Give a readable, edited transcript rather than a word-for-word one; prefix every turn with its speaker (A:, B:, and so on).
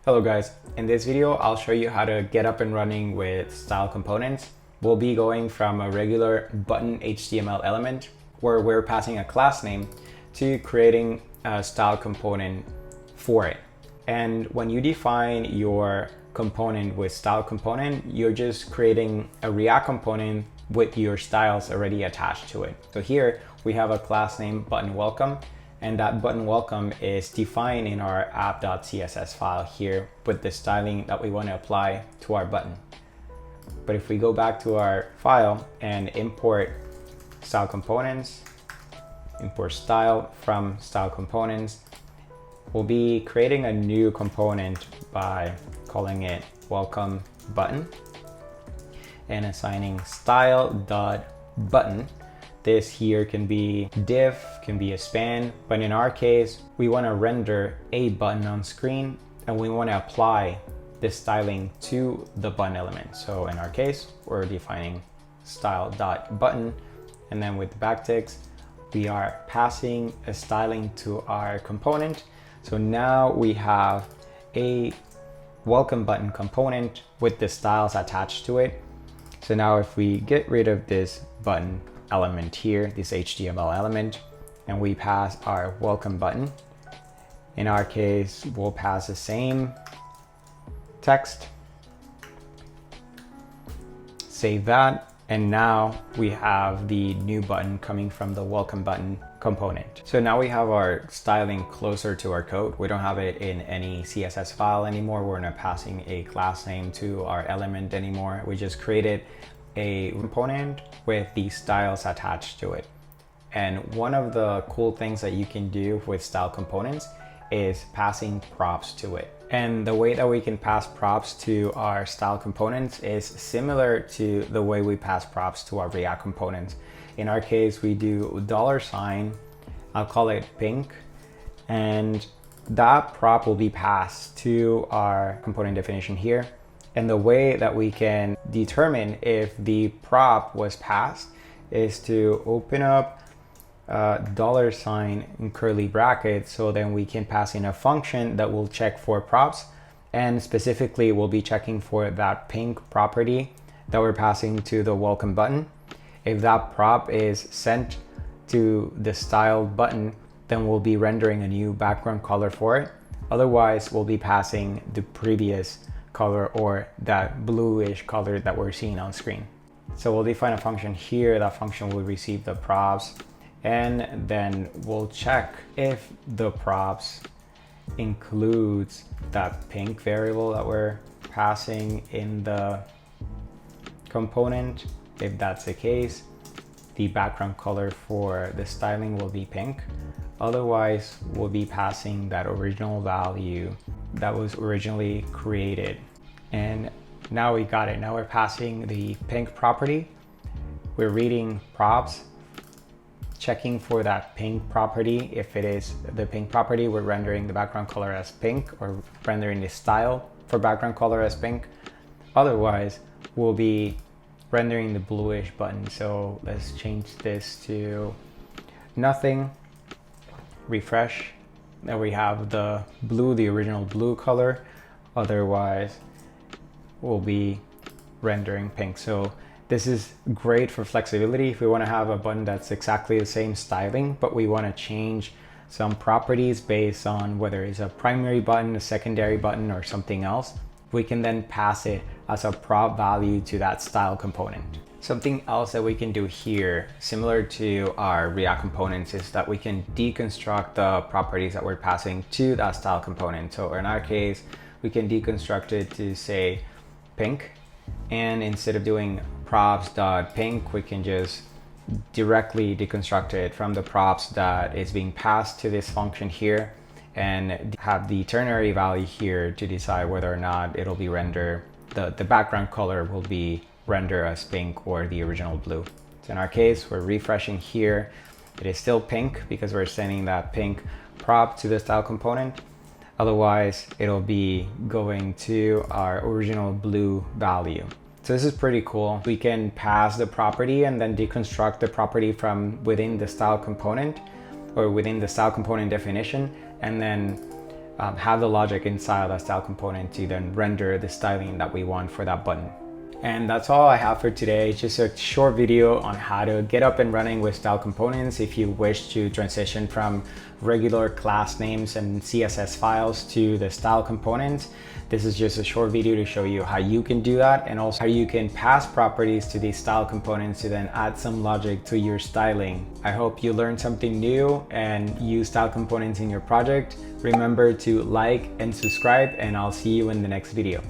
A: Hello guys, in this video I'll show you how to get up and running with style components. We'll be going from a regular button HTML element where we're passing a class name to creating a style component for it. And when you define your component with style component, you're just creating a React component with your styles already attached to it. So here we have a class name button welcome, and that button welcome is defined in our app.css file here with the styling that we want to apply to our button. But if we go back to our file and import style components, import style from style components, we'll be creating a new component by calling it welcome button and assigning style.button. This here can be div, can be a span, but in our case, we want to render a button on screen and we want to apply this styling to the button element. So in our case, we're defining style.button, and then with the backticks, we are passing a styling to our component. So now we have a welcome button component with the styles attached to it. So now if we get rid of this button element here, this HTML element, and we pass our welcome button, in our case, we'll pass the same text, save that, and now we have the new button coming from the welcome button component. So now we have our styling closer to our code. We don't have it in any CSS file anymore. We're not passing a class name to our element anymore. We just created a component with these styles attached to it. And one of the cool things that you can do with style components is passing props to it. And the way that we can pass props to our style components is similar to the way we pass props to our React components. In our case, we do $, I'll call it pink, and that prop will be passed to our component definition here. And the way that we can determine if the prop was passed is to open up $, in curly brackets, so then we can pass in a function that will check for props, and specifically we'll be checking for that pink property that we're passing to the welcome button. If that prop is sent to the style button, then we'll be rendering a new background color for it. Otherwise, we'll be passing the previous color or that bluish color that we're seeing on screen. So we'll define a function here. That function will receive the props, and then we'll check if the props includes that pink variable that we're passing in the component. If that's the case, the background color for the styling will be pink. Otherwise, we'll be passing that original value that was originally created. And now we got it. Now we're passing the pink property. We're reading props, checking for that pink property. If it is the pink property, we're rendering the background color as pink, or rendering the style for background color as pink. Otherwise, we'll be rendering the bluish button. So let's change this to nothing. Refresh. Now we have the blue, the original blue color. Otherwise, we'll be rendering pink. So this is great for flexibility. If we want to have a button that's exactly the same styling, but we want to change some properties based on whether it's a primary button, a secondary button, or something else, we can then pass it as a prop value to that style component. Something else that we can do here, similar to our React components, is that we can deconstruct the properties that we're passing to that style component. So in our case, we can deconstruct it to say pink, and instead of doing props.pink, we can just directly deconstruct it from the props that is being passed to this function here, and have the ternary value here to decide whether or not it'll be rendered, the background color will be rendered as pink or the original blue. So in our case, we're refreshing here. It is still pink because we're sending that pink prop to the style component. Otherwise, it'll be going to our original blue value. So this is pretty cool. We can pass the property and then deconstruct the property from within the style component or within the style component definition, and then have the logic inside of that style component to then render the styling that we want for that button. And that's all I have for today. It's just a short video on how to get up and running with style components if you wish to transition from regular class names and CSS files to the style component. This is just a short video to show you how you can do that, and also how you can pass properties to these style components to then add some logic to your styling. I hope you learned something new and use style components in your project. Remember to like and subscribe, and I'll see you in the next video.